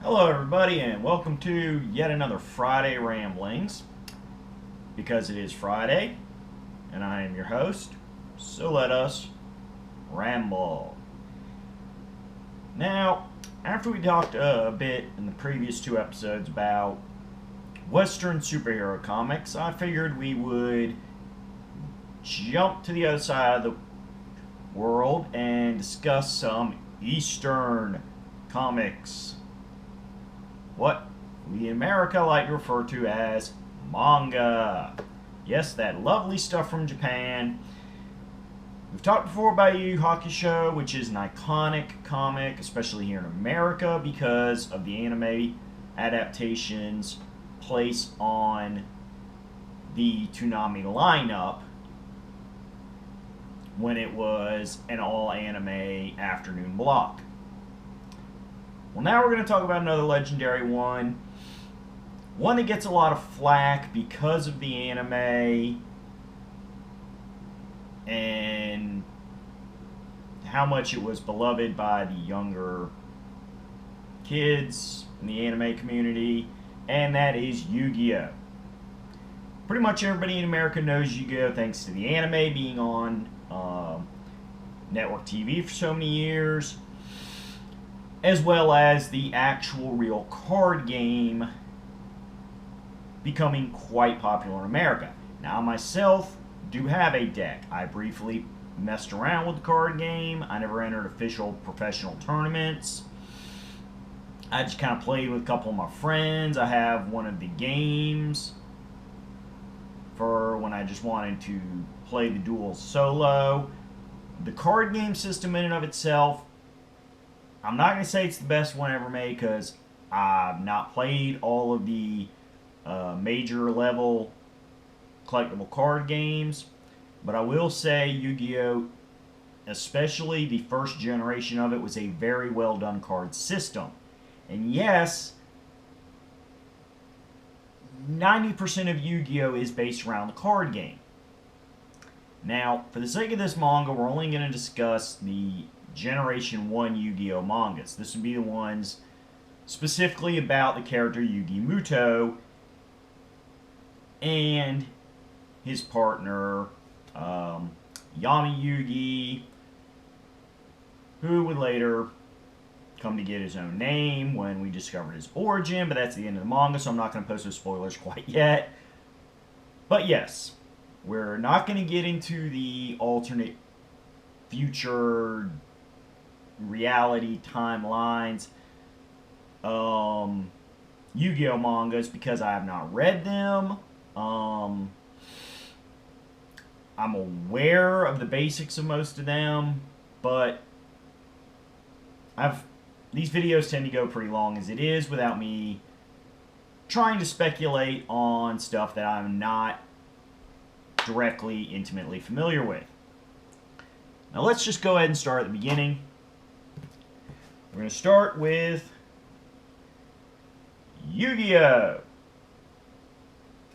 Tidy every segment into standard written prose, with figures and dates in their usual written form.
Hello, everybody, and welcome to yet another Friday Ramblings. Because it is Friday, and I am your host, so let us ramble. Now, after we talked a bit in the previous two episodes about Western superhero comics, I figured we would jump to the other side of the world and discuss some Eastern comics. What we in America like to refer to as manga. Yes, that lovely stuff from Japan. We've talked before about Yu Yu Hakusho, which is an iconic comic, especially here in America, because of the anime adaptations placed on the Toonami lineup when it was an all-anime afternoon block. Well, now we're going to talk about another legendary one. One that gets a lot of flack because of the anime and how much it was beloved by the younger kids in the anime community, and that is YuGiOh. Pretty much everybody in America knows YuGiOh thanks to the anime being on network TV for so many years, as well as the actual real card game becoming quite popular in America. Now, I myself do have a deck. I briefly messed around with the card game. I never entered official professional tournaments. I just kind of played with a couple of my friends. I have one of the games for when I just wanted to play the duels solo. The card game system in and of itself, I'm not going to say it's the best one ever made because I've not played all of the major level collectible card games, but I will say Yu-Gi-Oh, especially the first generation of it, was a very well done card system. And yes, 90% of Yu-Gi-Oh is based around the card game. Now, for the sake of this manga, we're only going to discuss the Generation 1 Yu-Gi-Oh mangas. This would be the ones specifically about the character Yugi Muto and his partner Yami Yugi, who would later come to get his own name when we discovered his origin, but that's the end of the manga, so I'm not going to post those spoilers quite yet. But yes, we're not going to get into the alternate future reality timelines Yu-Gi-Oh mangas because I have not read them. I'm aware of the basics of most of them, but these videos tend to go pretty long as it is without me trying to speculate on stuff that I'm not directly, intimately familiar with. Now let's just go ahead and start at the beginning. We're going to start with Yu-Gi-Oh!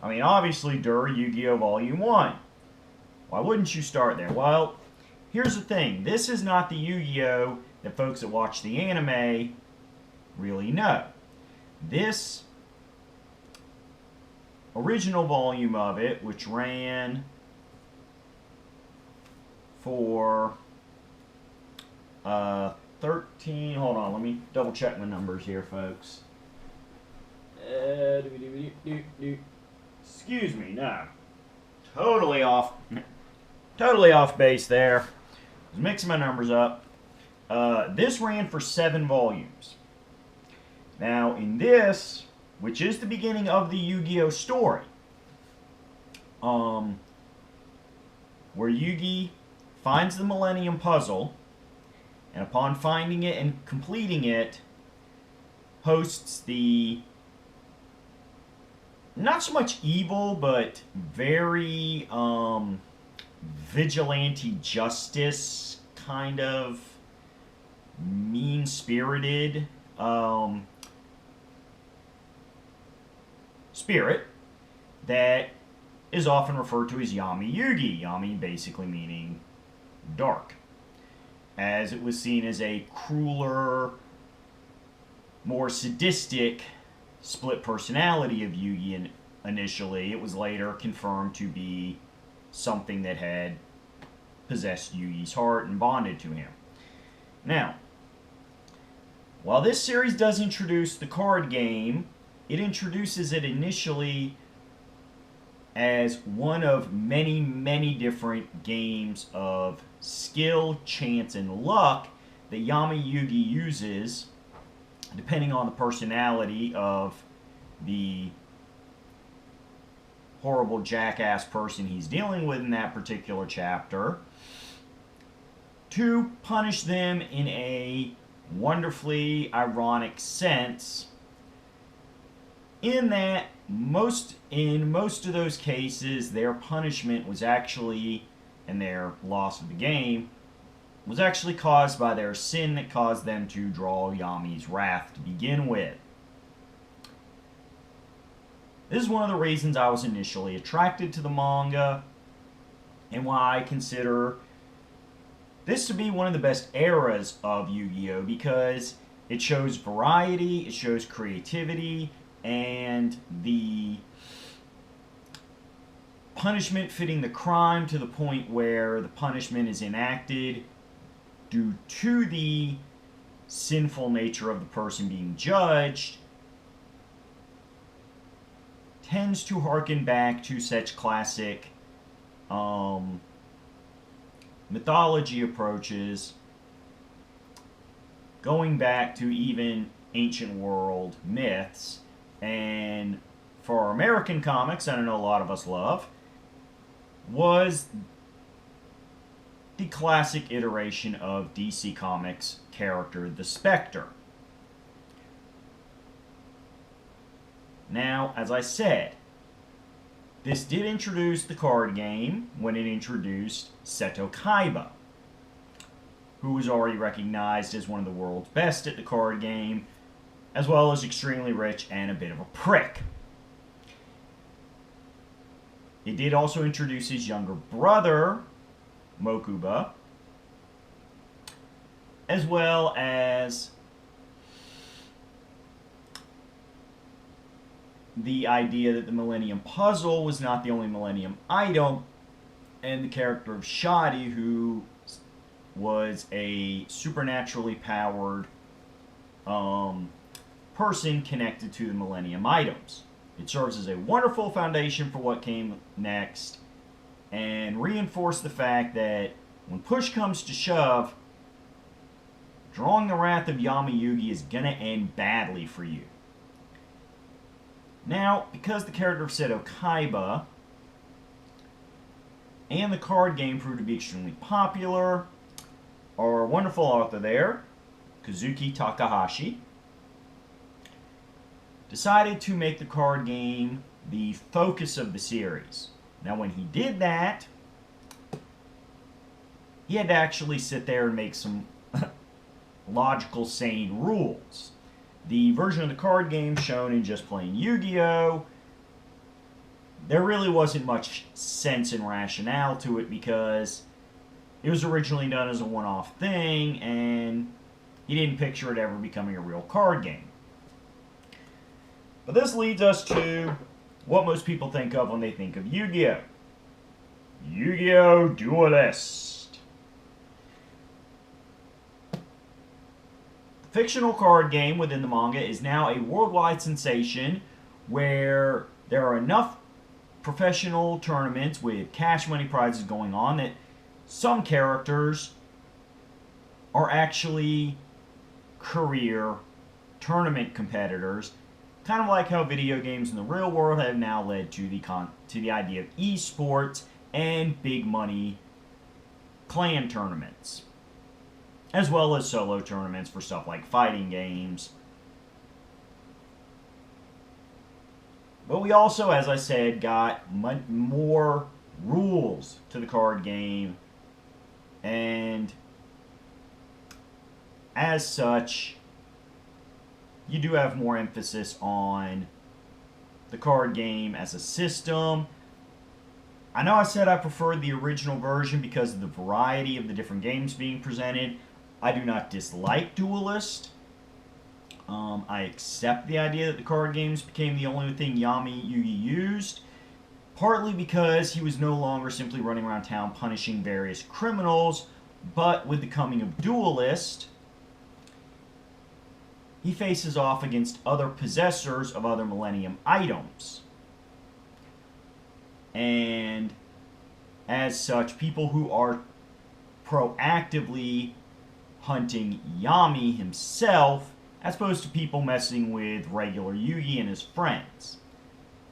I mean, obviously, Yu-Gi-Oh! Volume 1. Why wouldn't you start there? Well, here's the thing. This is not the Yu-Gi-Oh! That folks that watch the anime really know. This original volume of it, which ran for 13, hold on, let me double check my numbers here, folks. Excuse me, no. Totally off base there. I was mixing my numbers up. This ran for 7 volumes. Now, in this, which is the beginning of the Yu-Gi-Oh story, where Yugi finds the Millennium Puzzle, and upon finding it and completing it, hosts the not so much evil, but very vigilante justice kind of mean-spirited spirit that is often referred to as Yami Yugi. Yami basically meaning dark, as it was seen as a crueler more sadistic split personality of Yugi initially. It was later confirmed to be something that had possessed Yugi's heart and bonded to him. Now, while this series does introduce the card game, it introduces it initially as one of many, many different games of skill, chance, and luck that Yugi uses depending on the personality of the horrible jackass person he's dealing with in that particular chapter, to punish them in a wonderfully ironic sense, in that in most of those cases their punishment was actually, and their loss of the game was actually caused by their sin that caused them to draw Yami's wrath to begin with. This is one of the reasons I was initially attracted to the manga, and why I consider this to be one of the best eras of Yu-Gi-Oh! Because it shows variety, it shows creativity, and the punishment fitting the crime to the point where the punishment is enacted due to the sinful nature of the person being judged, tends to harken back to such classic mythology approaches, going back to even ancient world myths. And for our American comics, I know a lot of us love, was the classic iteration of DC Comics character, the Spectre. Now, as I said, this did introduce the card game when it introduced Seto Kaiba, who was already recognized as one of the world's best at the card game, as well as extremely rich and a bit of a prick. It did also introduce his younger brother, Mokuba, as well as the idea that the Millennium Puzzle was not the only Millennium item, and the character of Shadi, who was a supernaturally powered person connected to the Millennium items. It serves as a wonderful foundation for what came next, and reinforced the fact that when push comes to shove, drawing the wrath of Yami Yugi is going to end badly for you. Now, because the character of Seto Kaiba and the card game proved to be extremely popular, our wonderful author there, Kazuki Takahashi, decided to make the card game the focus of the series. Now, when he did that, he had to actually sit there and make some logical, sane rules. The version of the card game shown in just plain Yu-Gi-Oh! There really wasn't much sense and rationale to it, because it was originally done as a one-off thing, and he didn't picture it ever becoming a real card game. But this leads us to what most people think of when they think of Yu-Gi-Oh! Yu-Gi-Oh! Duelist. The fictional card game within the manga is now a worldwide sensation, where there are enough professional tournaments with cash money prizes going on that some characters are actually career tournament competitors, kind of like how video games in the real world have now led to the idea of esports and big money clan tournaments, as well as solo tournaments for stuff like fighting games. But we also, as I said, got more rules to the card game, and as such, you do have more emphasis on the card game as a system. I know I said I preferred the original version because of the variety of the different games being presented. I do not dislike Duelist. I accept the idea that the card games became the only thing Yugi used, partly because he was no longer simply running around town punishing various criminals, but with the coming of Duelist, he faces off against other possessors of other Millennium items. And as such, people who are proactively hunting Yami himself, as opposed to people messing with regular Yugi and his friends.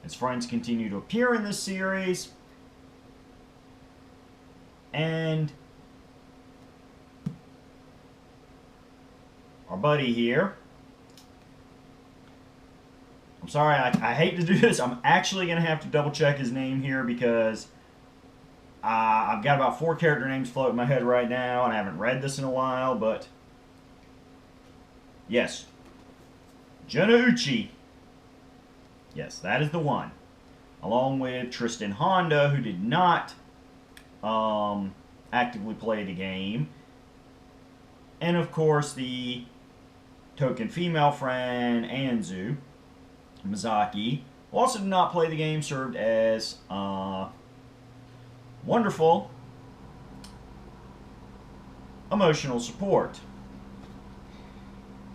His friends continue to appear in this series, and our buddy here, I'm sorry, I hate to do this. I'm actually going to have to double check his name here because I've got about 4 character names floating in my head right now, and I haven't read this in a while, but yes, Jonouchi. Yes, that is the one. Along with Tristan Honda, who did not actively play the game. And of course, the token female friend, Anzu Mizaki, who also did not play the game, served as wonderful emotional support.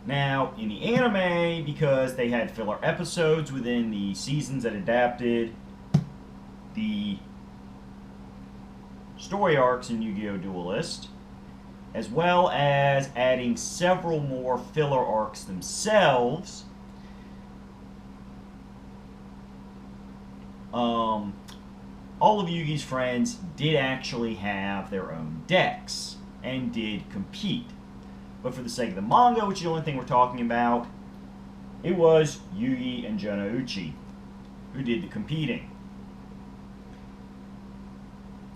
Now, in the anime, because they had filler episodes within the seasons that adapted the story arcs in Yu-Gi-Oh! Duelist, as well as adding several more filler arcs themselves, all of Yugi's friends did actually have their own decks and did compete. But for the sake of the manga, which is the only thing we're talking about, it was Yugi and Jonouchi who did the competing.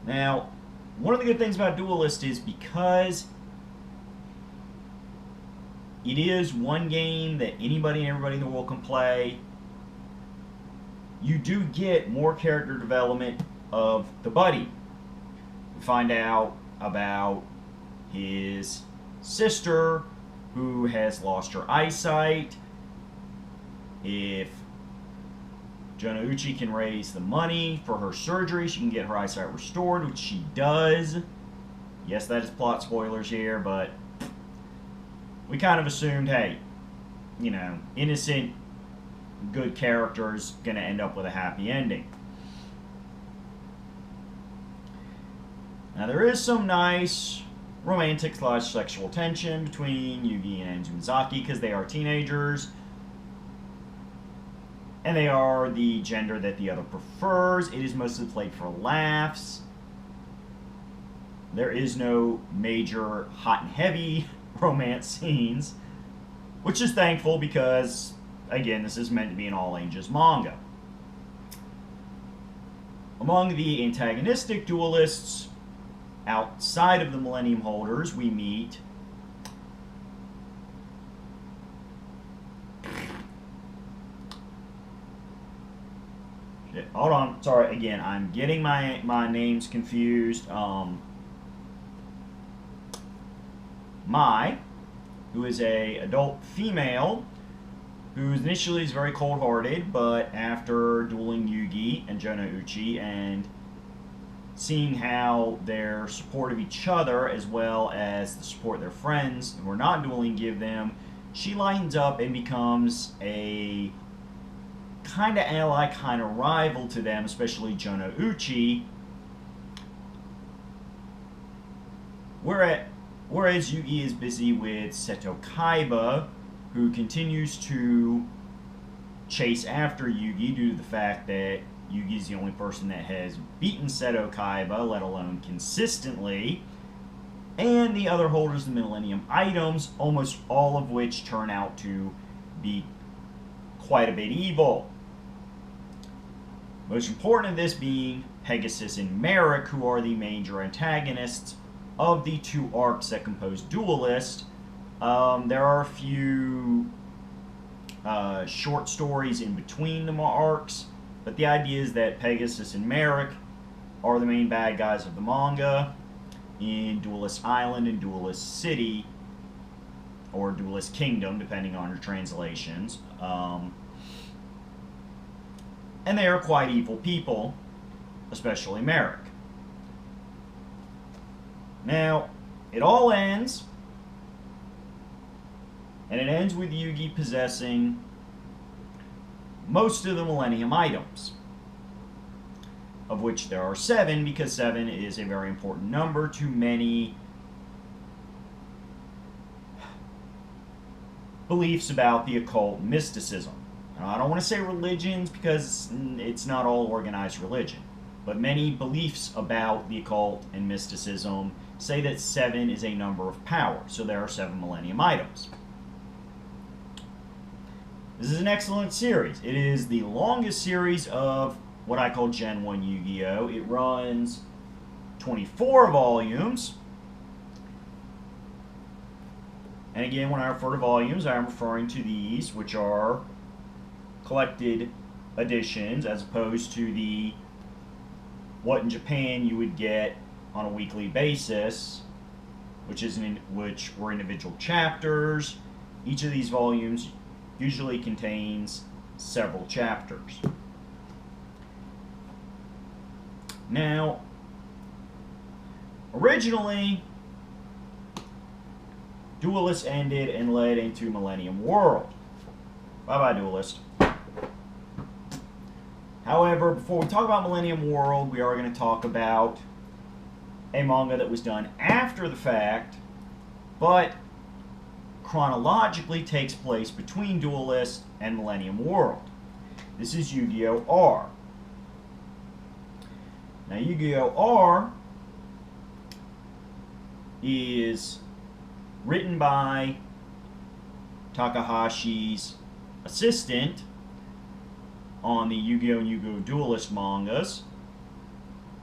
Now, one of the good things about Duelist is because it is one game that anybody and everybody in the world can play, you do get more character development of the buddy. We find out about his sister, who has lost her eyesight. If Jonouchi can raise the money for her surgery, she can get her eyesight restored, which she does. Yes, that is plot spoilers here, but we kind of assumed, hey, you know, innocent, good character's gonna end up with a happy ending. Now, there is some nice romantic / sexual tension between Yugi and Anzu Mizaki because they are teenagers, and they are the gender that the other prefers. It is mostly played for laughs. There is no major hot and heavy romance scenes, which is thankful because, again, this is meant to be an all-ages manga. Among the antagonistic duelists outside of the Millennium Holders, we meet hold on, sorry, again, I'm getting my names confused. Mai, who is a adult female, who initially is very cold-hearted, but after dueling Yugi and Jonouchi and seeing how their support of each other, as well as the support of their friends who are not dueling give them, she lines up and becomes a kind of ally, kind of rival to them, especially Jonouchi. Whereas Yugi is busy with Seto Kaiba, who continues to chase after Yugi due to the fact that Yugi is the only person that has beaten Seto Kaiba, let alone consistently, and the other holders of the Millennium items, almost all of which turn out to be quite a bit evil. Most important of this being Pegasus and Merrick, who are the major antagonists of the 2 arcs that compose Duelist. There are a few short stories in between the arcs, but the idea is that Pegasus and Merrick are the main bad guys of the manga in Duelist Island and Duelist City, or Duelist Kingdom, depending on your translations. And they are quite evil people, especially Merrick. Now, it all ends, and it ends with Yugi possessing most of the Millennium items, of which there are 7, because 7 is a very important number to many beliefs about the occult and mysticism. Now, I don't want to say religions because it's not all organized religion, but many beliefs about the occult and mysticism say that 7 is a number of power, so there are 7 Millennium items. This is an excellent series. It is the longest series of what I call Gen 1 Yu-Gi-Oh! It runs 24 volumes. And again, when I refer to volumes, I am referring to these, which are collected editions, as opposed to the what in Japan you would get on a weekly basis, which were individual chapters. Each of these volumes usually contains several chapters. Now, originally, Duelist ended and led into Millennium World. Bye-bye, Duelist. However, before we talk about Millennium World, we are going to talk about a manga that was done after the fact, but chronologically takes place between Duelist and Millennium World. This is Yu-Gi-Oh! R. Now, Yu-Gi-Oh! R is written by Takahashi's assistant on the Yu-Gi-Oh! and Yu-Gi-Oh! Duelist mangas,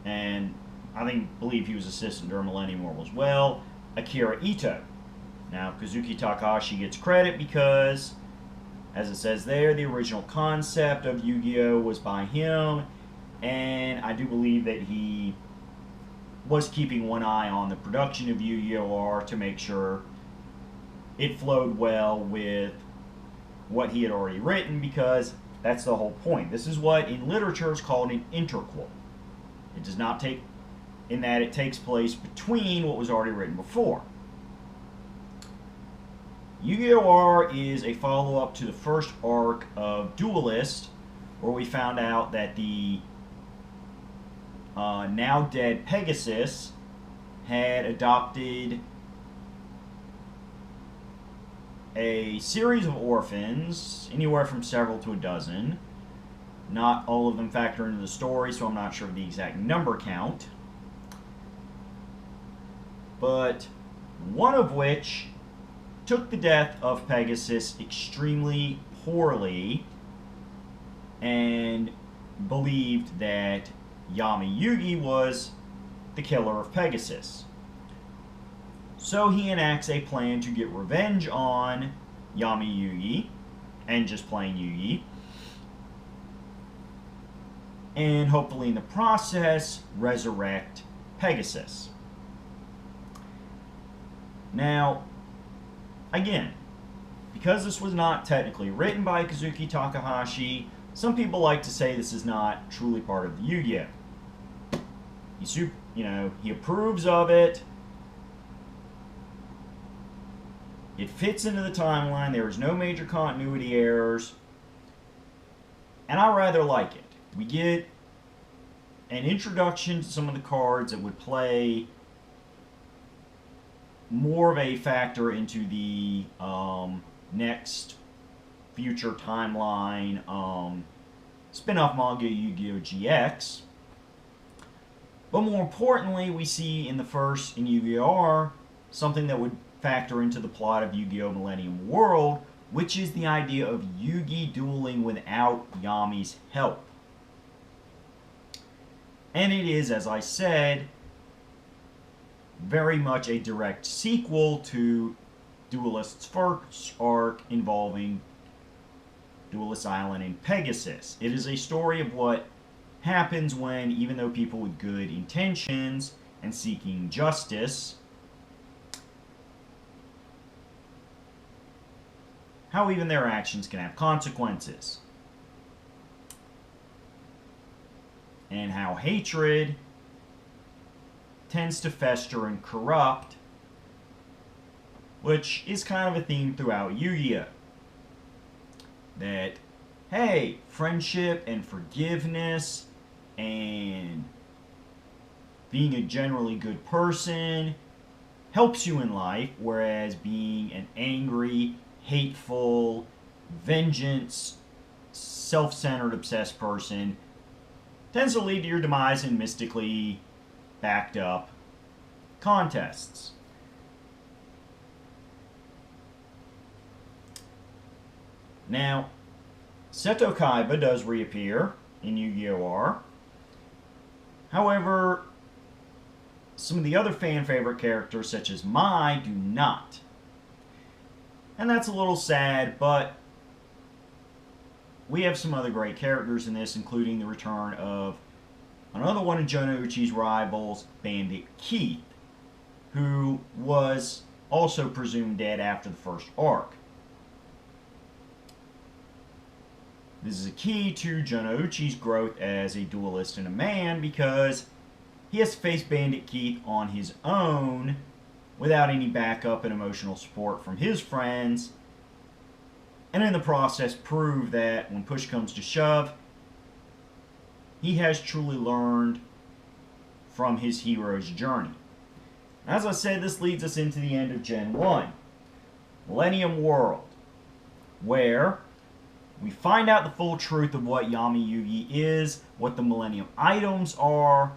and I believe he was assistant during Millennium World as well, Akira Ito. Now, Kazuki Takahashi gets credit because, as it says there, the original concept of Yu-Gi-Oh! Was by him, and I do believe that he was keeping one eye on the production of Yu-Gi-Oh! R to make sure it flowed well with what he had already written, because that's the whole point. This is what in literature is called an interquel. It does not take, in that it takes place between what was already written before. Yu-Gi-Oh! R is a follow-up to the first arc of Duelist, where we found out that the now dead Pegasus had adopted a series of orphans, anywhere from several to a dozen. Not all of them factor into the story, so I'm not sure of the exact number count. But one of which took the death of Pegasus extremely poorly and believed that Yami Yugi was the killer of Pegasus. So he enacts a plan to get revenge on Yami Yugi, and just plain Yugi, and hopefully in the process resurrect Pegasus. Now, again, because this was not technically written by Kazuki Takahashi, some people like to say this is not truly part of the Yu-Gi-Oh! He approves of it. It fits into the timeline. There is no major continuity errors. And I rather like it. We get an introduction to some of the cards that would play more of a factor into the next future timeline spin-off manga Yu-Gi-Oh! GX. But more importantly, we see in Yu-Gi-Oh! R something that would factor into the plot of Yu-Gi-Oh! Millennium World, which is the idea of Yugi dueling without Yami's help. And it is, as I said, very much a direct sequel to Duelist's first arc involving Duelist Island and Pegasus. It is a story of what happens when, even though people with good intentions and seeking justice how even their actions can have consequences, and how hatred tends to fester and corrupt, which is kind of a theme throughout Yu-Gi-Oh! That, hey, friendship and forgiveness and being a generally good person helps you in life, whereas being an angry, hateful, vengeance, self-centered, obsessed person tends to lead to your demise in mystically backed up contests. Now, Seto Kaiba does reappear in Yu-Gi-Oh! R. However, some of the other fan favorite characters, such as Mai, do not. And that's a little sad, but we have some other great characters in this, including the return of another one of Jonouchi's rivals, Bandit Keith, who was also presumed dead after the first arc. This is a key to Jonouchi's growth as a duelist and a man, because he has to face Bandit Keith on his own without any backup and emotional support from his friends, and in the process prove that when push comes to shove, he has truly learned from his hero's journey. As I said, this leads us into the end of Gen 1, Millennium World, where we find out the full truth of what Yami Yugi is, what the Millennium items are.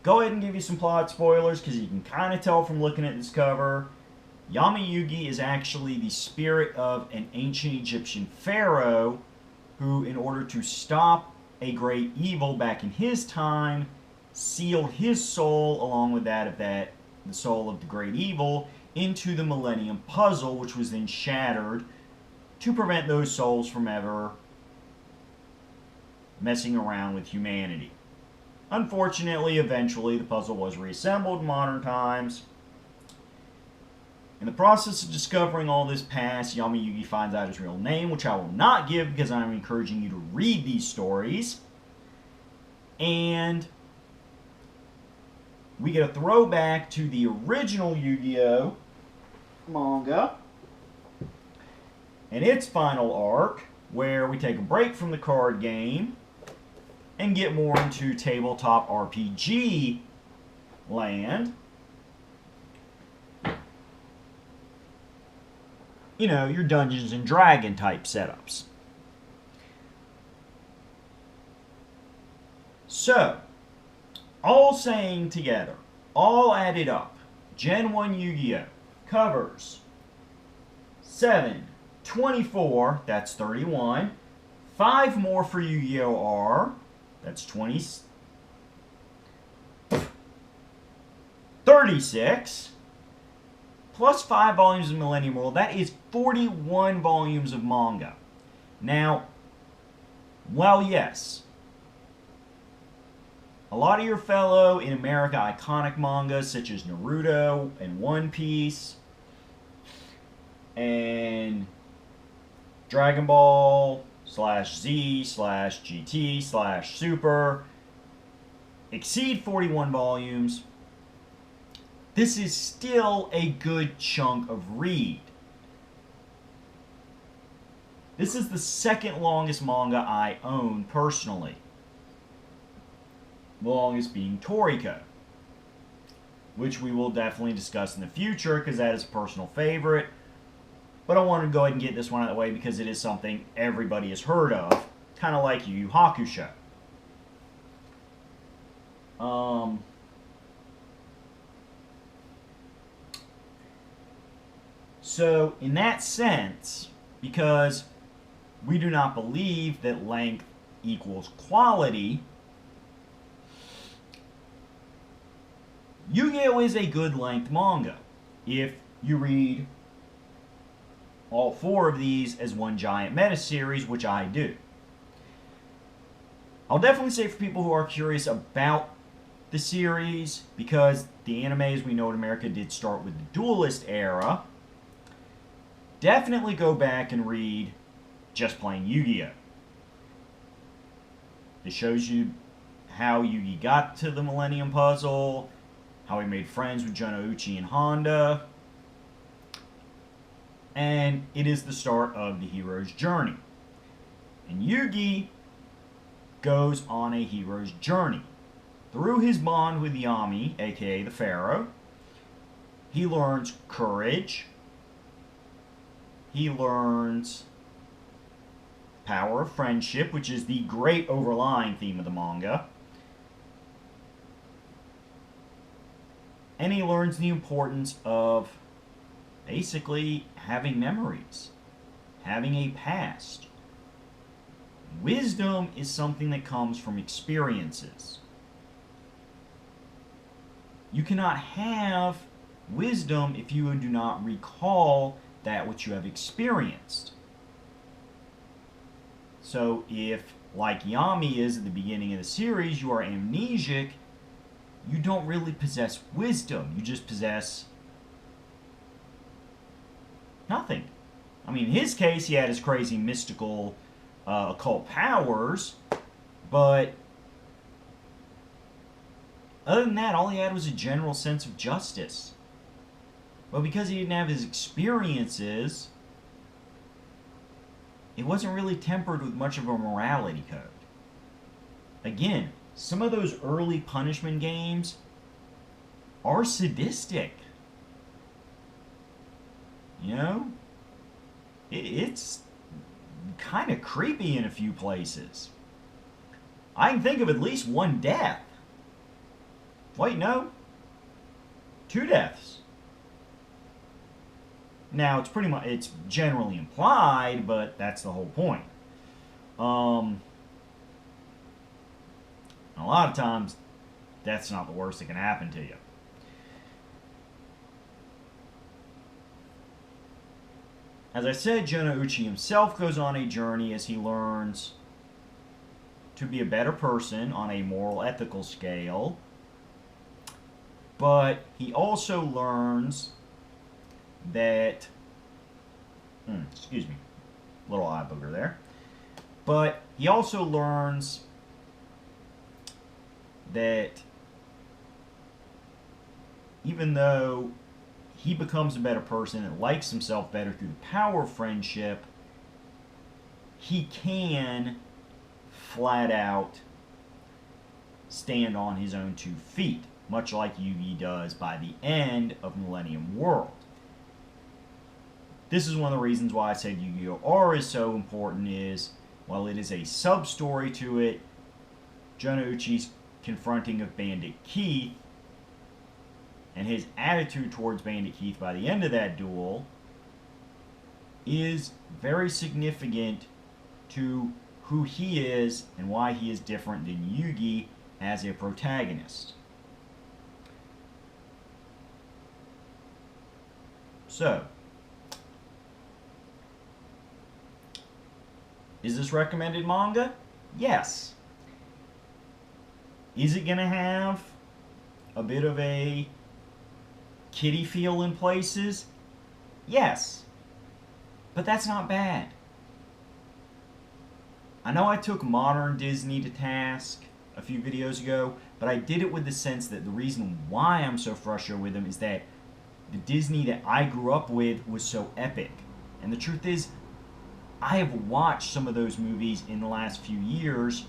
Go ahead and give you some plot spoilers, because you can kind of tell from looking at this cover. Yami Yugi is actually the spirit of an ancient Egyptian pharaoh who, in order to stop a great evil back in his time, sealed his soul along with that of the soul of the great evil into the Millennium Puzzle, which was then shattered to prevent those souls from ever messing around with humanity. Unfortunately, eventually, the puzzle was reassembled in modern times. In the process of discovering all this past, Yami Yugi finds out his real name, which I will not give because I'm encouraging you to read these stories. And we get a throwback to the original Yu-Gi-Oh! Manga and its final arc, where we take a break from the card game and get more into tabletop RPG land. You know, your Dungeons and Dragon type setups. So, all saying together, all added up, Gen 1 Yu-Gi-Oh! Covers 7, 24, that's 31, 5 more for Yu-Gi-Oh! R, that's 20, 36, plus 5 volumes of Millennium World, that is 41 volumes of manga. Now, while yes, a lot of your fellow in America iconic mangas such as Naruto and One Piece and Dragon Ball /Z/GT/Super exceed 41 volumes, this is still a good chunk of read. This is the second longest manga I own personally. The longest being Toriko, which we will definitely discuss in the future because that is a personal favorite. But I want to go ahead and get this one out of the way because it is something everybody has heard of, kind of like Yu Yu Hakusho. So, in that sense, because we do not believe that length equals quality, Yu-Gi-Oh! Is a good length manga if you read all 4 of these as one giant meta series, which I do. I'll definitely say for people who are curious about the series, because the anime as we know in America did start with the Duelist era, definitely go back and read Just Plain Yu-Gi-Oh! It shows you how Yugi got to the Millennium Puzzle, how he made friends with Jonouchi and Honda, and it is the start of the hero's journey. And Yugi goes on a hero's journey. Through his bond with Yami, aka the Pharaoh, he learns courage, he learns power of friendship, which is the great overlying theme of the manga, and he learns the importance of basically having memories, having a past. Wisdom is something that comes from experiences. You cannot have wisdom if you do not recall that which you have experienced. So if, like Yami is at the beginning of the series, you are amnesic, you don't really possess wisdom. You just possess nothing. I mean, in his case, he had his crazy mystical occult powers, but other than that, all he had was a general sense of justice. But because he didn't have his experiences, it wasn't really tempered with much of a morality code. Again, some of those early punishment games are sadistic. You know? It's kind of creepy in a few places. I can think of at least one death. Wait, no. 2 deaths. Now, it's generally implied, but that's the whole point. A lot of times, that's not the worst that can happen to you. As I said, Jonouchi himself goes on a journey as he learns to be a better person on a moral, ethical scale. But he also learns that, excuse me, little eye booger there. But he also learns that even though he becomes a better person and likes himself better through the power of friendship, he can flat out stand on his own 2 feet, much like Yugi does by the end of Millennium World. This is one of the reasons why I said Yu-Gi-Oh! R is so important is, while it is a sub-story to it, Jonouchi's confronting of Bandit Keith and his attitude towards Bandit Keith by the end of that duel is very significant to who he is and why he is different than Yugi as a protagonist. So, is this recommended manga? Yes. Is it going to have a bit of a kiddie feel in places? Yes. But that's not bad. I know I took modern Disney to task a few videos ago, but I did it with the sense that the reason why I'm so frustrated with them is that the Disney that I grew up with was so epic. And the truth is, I have watched some of those movies in the last few years,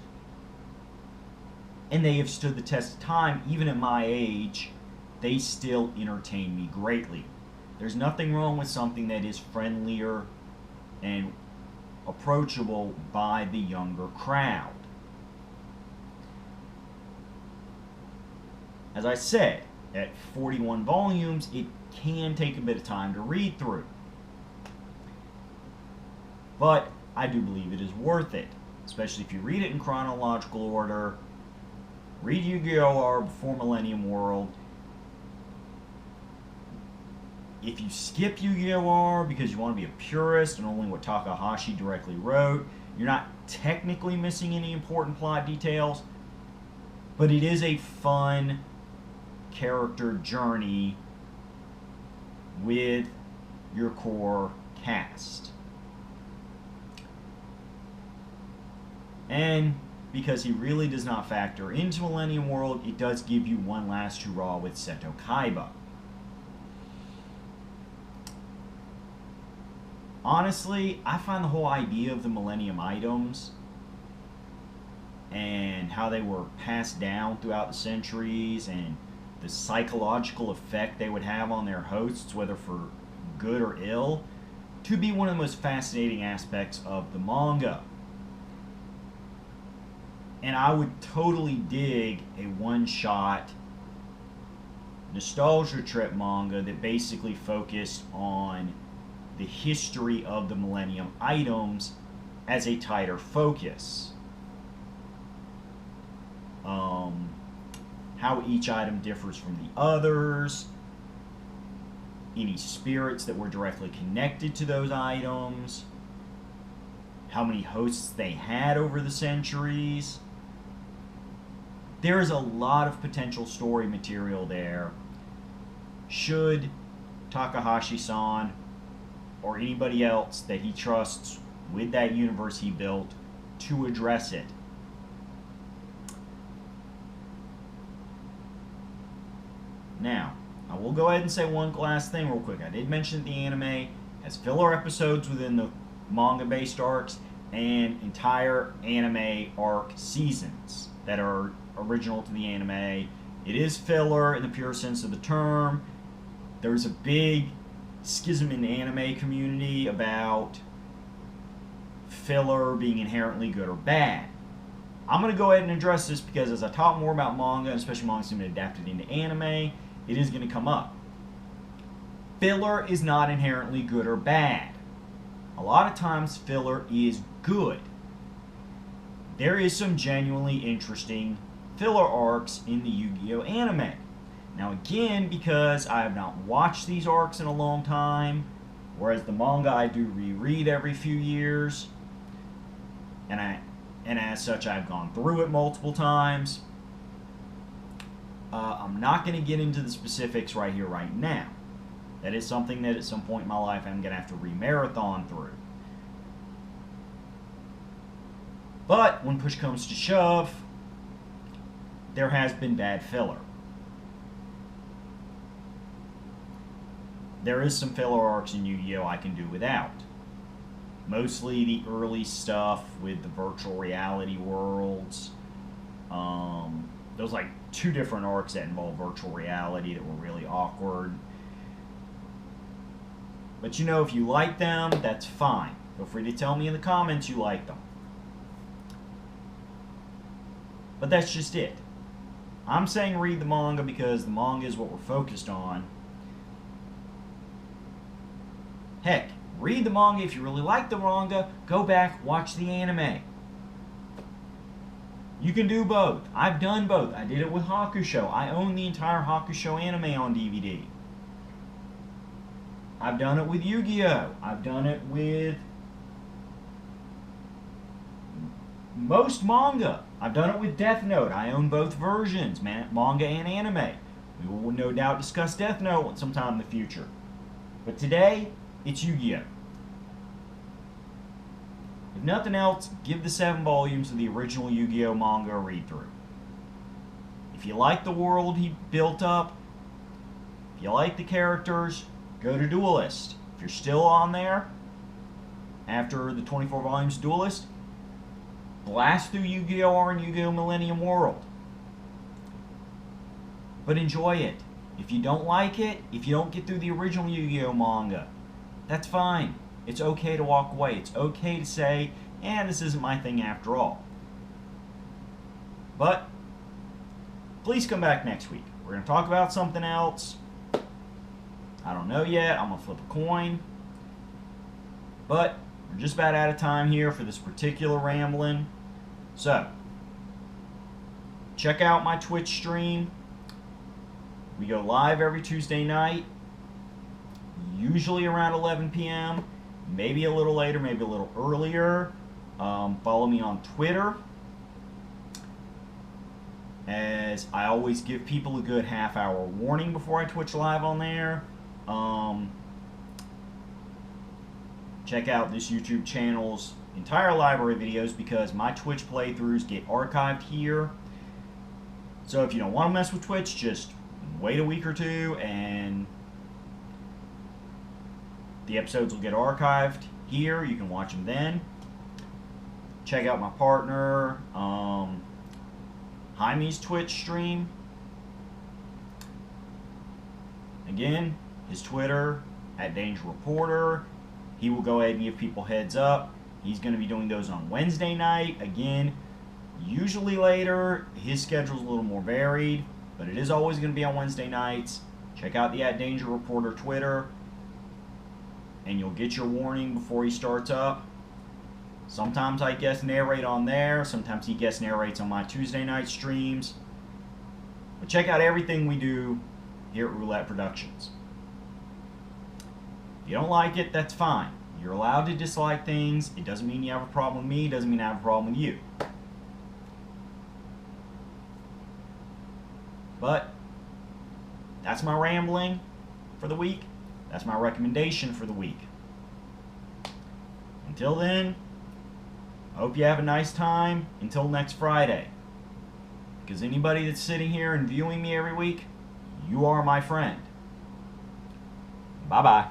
and they have stood the test of time. Even at my age, they still entertain me greatly. There's nothing wrong with something that is friendlier and approachable by the younger crowd. As I said, at 41 volumes, it can take a bit of time to read through. But I do believe it is worth it, especially if you read it in chronological order. Read Yu-Gi-Oh! R before Millennium World. If you skip Yu-Gi-Oh! R because you want to be a purist and only what Takahashi directly wrote, you're not technically missing any important plot details, but it is a fun character journey with your core cast. And because he really does not factor into Millennium World, it does give you one last hurrah with Seto Kaiba. Honestly, I find the whole idea of the Millennium items and how they were passed down throughout the centuries and the psychological effect they would have on their hosts, whether for good or ill, to be one of the most fascinating aspects of the manga. And I would totally dig a one-shot nostalgia trip manga that basically focused on the history of the Millennium items as a tighter focus. How each item differs from the others, any spirits that were directly connected to those items, how many hosts they had over the centuries. There is a lot of potential story material there should Takahashi-san or anybody else that he trusts with that universe he built to address it. Now, I will go ahead and say one last thing real quick. I did mention that the anime has filler episodes within the manga-based arcs and entire anime arc seasons that are original to the anime. It is filler in the pure sense of the term. There's a big schism in the anime community about filler being inherently good or bad. I'm going to go ahead and address this because as I talk more about manga, and especially manga that's been adapted into anime, it is going to come up. Filler is not inherently good or bad. A lot of times filler is good. There is some genuinely interesting filler arcs in the Yu-Gi-Oh anime. Now again, because I have not watched these arcs in a long time, whereas the manga I do reread every few years, and as such I've gone through it multiple times, I'm not going to get into the specifics right here, right now. That is something that at some point in my life I'm going to have to re-marathon through. But when push comes to shove, there has been bad filler. There is some filler arcs in Yu-Gi-Oh! I can do without. Mostly the early stuff with the virtual reality worlds. There's like 2 different arcs that involve virtual reality that were really awkward. But you know, if you like them, that's fine. Feel free to tell me in the comments you like them. But that's just it. I'm saying read the manga because the manga is what we're focused on. Heck, read the manga if you really like the manga, go back, watch the anime. You can do both. I've done both. I did it with Hakusho. I own the entire Hakusho anime on DVD. I've done it with Yu-Gi-Oh! I've done it with most manga. I've done it with Death Note. I own both versions, manga and anime. We will no doubt discuss Death Note sometime in the future. But today, it's Yu-Gi-Oh! If nothing else, give the 7 volumes of the original Yu-Gi-Oh! Manga a read-through. If you like the world he built up, if you like the characters, go to Duelist. If you're still on there, after the 24 volumes of Duelist, blast through Yu-Gi-Oh! R and Yu-Gi-Oh! Millennium World. But enjoy it. If you don't like it, if you don't get through the original Yu-Gi-Oh! Manga, that's fine. It's okay to walk away. It's okay to say, this isn't my thing after all. But please come back next week. We're going to talk about something else. I don't know yet. I'm going to flip a coin. But we're just about out of time here for this particular rambling. So, check out my Twitch stream. We go live every Tuesday night, usually around 11 p.m., maybe a little later, maybe a little earlier. Follow me on Twitter. as I always give people a good half-hour warning before I Twitch live on there. Check out this YouTube channel's entire library of videos because my Twitch playthroughs get archived here. So if you don't want to mess with Twitch, just wait a week or two and the episodes will get archived here. You can watch them then. Check out my partner Jaime's Twitch stream. Again, his Twitter @DangerReporter. He will go ahead and give people heads up. He's going to be doing those on Wednesday night. Again, usually later. His schedule's a little more varied, but it is always going to be on Wednesday nights. Check out the @DangerReporter Twitter, and you'll get your warning before he starts up. Sometimes I guest narrate on there. Sometimes he guest narrates on my Tuesday night streams. But check out everything we do here at Roulette Productions. If you don't like it, that's fine. You're allowed to dislike things. It doesn't mean you have a problem with me. It doesn't mean I have a problem with you. But that's my rambling for the week. That's my recommendation for the week. Until then, I hope you have a nice time until next Friday. Because anybody that's sitting here and viewing me every week, you are my friend. Bye-bye.